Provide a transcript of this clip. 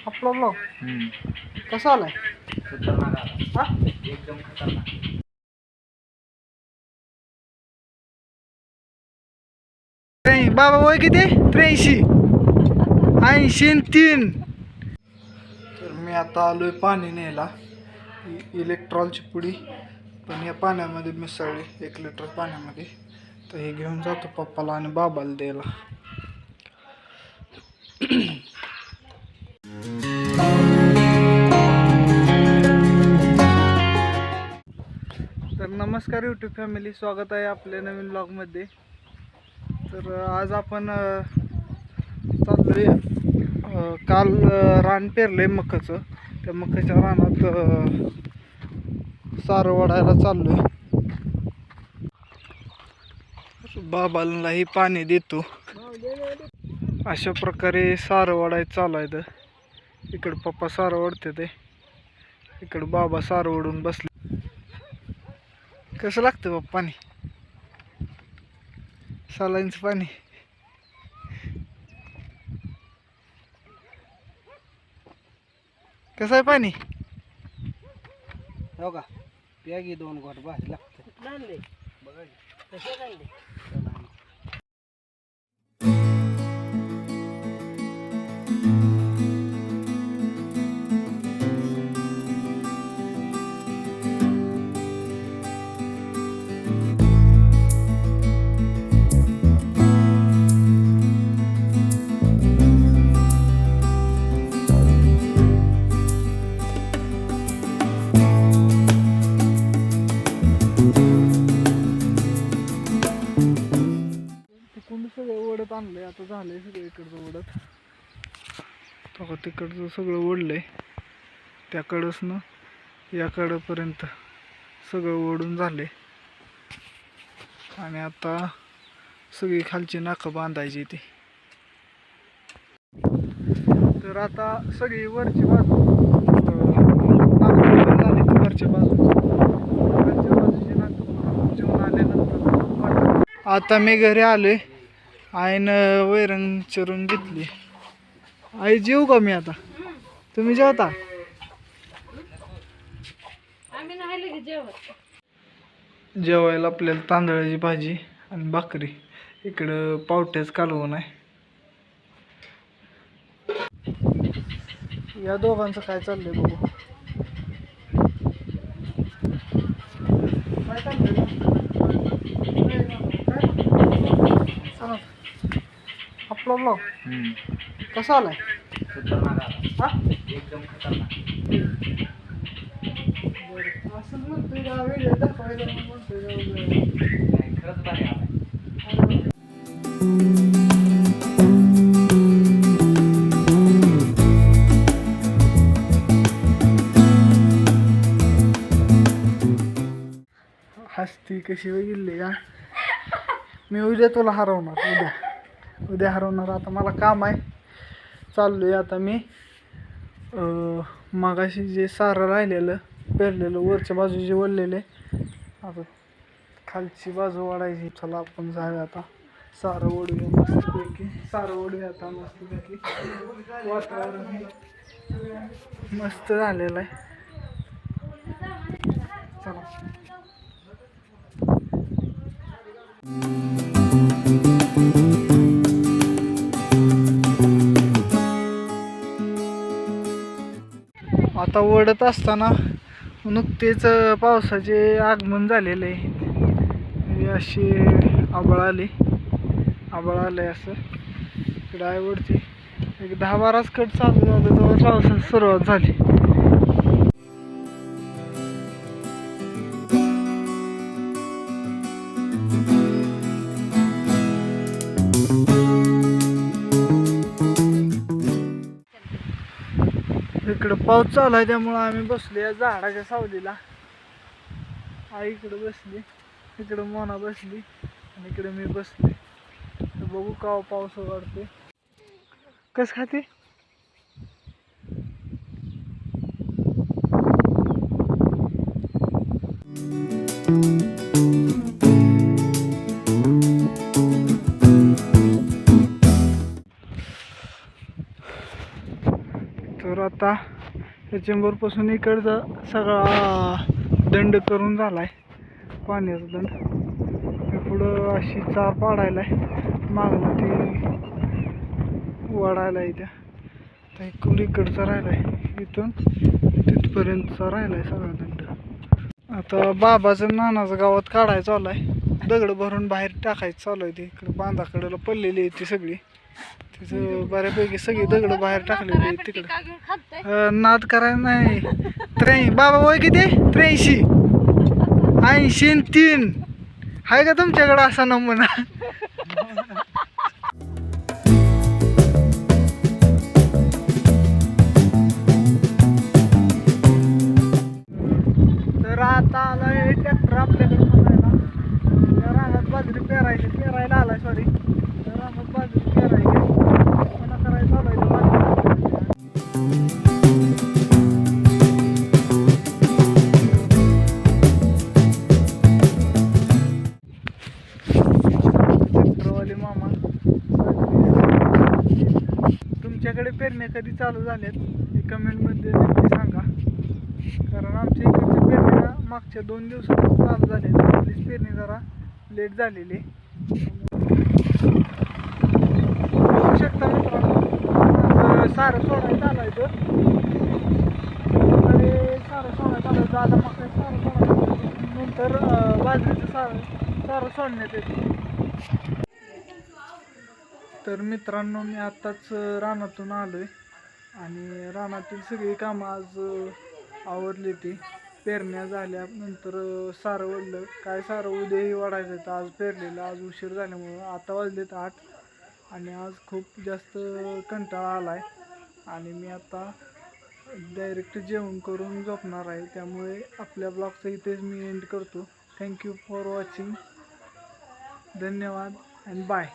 आपला ब्लॉग कसा आलाय? हा? एकदम खतरनाक. बाबा वय किती? 83, 83. तर मी आता आलोय पाणी न्यायला. इलेक्ट्रॉलची पुडी पण या पाण्यामध्ये मिसळली 1 लिटर पाण्यामध्ये. तर हे घेऊन जातो पप्पाला आणि बाबाला द्यायला. तर नमस्कार यूट्यूब फॅमिली, स्वागत आहे आपल्या नवीन ब्लॉगमध्ये. तर आज आपण चाललोय, काल रान पेरलंय मकाचं. त्या मकाच्या रानात सारं वाढायला चाललोय. बाबालाही पाणी देतो. अशा प्रकारे सारं वाढायचं चालू आहे. इकडं पप्पा सारं वाढते ते, इकडं बाबा सारं ओढून बसले. कसं लागतं बाबा पाणी? सालाईंचं पाणी. कसं आहे पाणी? हो का, प्यागी 2 घोट भारी लागतं. बघा सगळं ओढत आणलंय. आता झालंय सगळं इकडचं ओढत. बघा तिकडचं सगळं ओढलंय. त्याकडंच ना याकडंपर्यंत सगळं ओढून झाले. आणि आता सगळी खालची नाकं बांधायची ती. तर आता सगळी वरची बाजू झाली. ती वरच्या बाजूची नाकं जेवून आल्यानंतर आता मी घरी आलोय. आईनं वैरण चिरून घेतली. आई जेवू का मी आता? तुम्ही जेवता? जेवायला आपल्याला तांदळाची भाजी आणि भाकरी. इकडं पावट्याच कालवण आहे. या दोघांचं काय चाललंय बघू. काय चाललंय? आपला ब्लॉग कसा आलाय? हा? एकदम खतरनाक. असं म्हणतोय का व्हिडिओ दाखवायला म्हणतोय खरंच भारी आलाय. हसती कशी गेली का? मी उद्या तुला हरवणार. उद्या हरवणार. आता मला काम आहे. चाललोय आता मी. मगाशी जे सारं राहिलेलं पेरलेलं वरच्या बाजूचे वळलेले, आता खालची बाजू वाढायची. चला आपण जाऊया आता. सारं ओढूया मस्तपैकी. सारं ओढूया आता मस्तपैकी. वातावरण हे मस्त झालेलं आहे. चला. आता ओढत असताना नुकतेच पावसाचे आगमन झालेले आहे. अशी आबळ आले असं. इकडं आहे वरती एक 10-12 कट चालू झालं तेव्हा पावसाची सुरुवात झाली. इकडं पाऊस चालू आहे त्यामुळं आम्ही बसलो या झाडाच्या सावलीला. आई इकडं बसली, इकडं मोना बसली आणि इकडे मी बसले. तर बघू का पाऊस वाढते. कस खाते? तर आता या चेंबरपासून इकडचा सगळा दंड करून झाला आहे, पाण्याचा दंड. पुढं अशी चार पाडायला आहे, मागणं ती वाढायला आहे. त्या इकडून इकडचा राहिला आहे, इथून तिथपर्यंतचा राहिला आहे सगळा दंड. आता बाबाचं नानाचं गावात काढायचं चालू आहे, दगड भरून बाहेर टाकायचं चालू आहे. ते इकडे बांधाकडेला पडलेली आहे ती सगळी, तिथं बऱ्यापैकी सगळी दगड बाहेर टाकलेली आहे. तिकडं नाद करायला नाही. बाबा वय किती? 83, 80 आणि 3 आहे का तुमच्याकडे असा नमुना? तर आता आलाय ट्रॅक्टर आपल्याकडे म्हणायला, त्या रानात बाजरी पेरायला आलाय. सॉरी, त्या रानात बाजरी पेरायची मला करायचं आलाय. ट्रॅक्टरवाले मामा, तुमच्याकडे पेरण्या कधी चालू झाल्यात हे कमेंटमध्ये नक्की सांगा, कारण आमच्या इकडच्या पेरण्या मागच्या 2 दिवसात चालू झाल्या. आपलीच पेरणी जरा लेट झालेली. बघू शकता मित्रांनो, सारं सोडायचं आलायचं, सारं सोडायचं आलायचं. आता मग सारं सोडायचं, नंतर बाजरीचं सारं सोडण्यात येते. तर मित्रांनो, मी आत्ताच रानातून आलोय आणि रानातील सगळी कामं आज आवरली. ती पेरण्या झाल्या, नंतर सारं ओढलं. काय सारं उद्याही वाढायचं तर आज पेरलेलं, आज उशीर झाल्यामुळं आता वाजलेत 8 आणि आज खूप जास्त कंटाळा आला आहे आणि मी आता डायरेक्ट जेवण करून झोपणार आहे. त्यामुळे आपल्या ब्लॉगचं इथेच मी एंड करतो. Thank you for watching. धन्यवाद अँड बाय.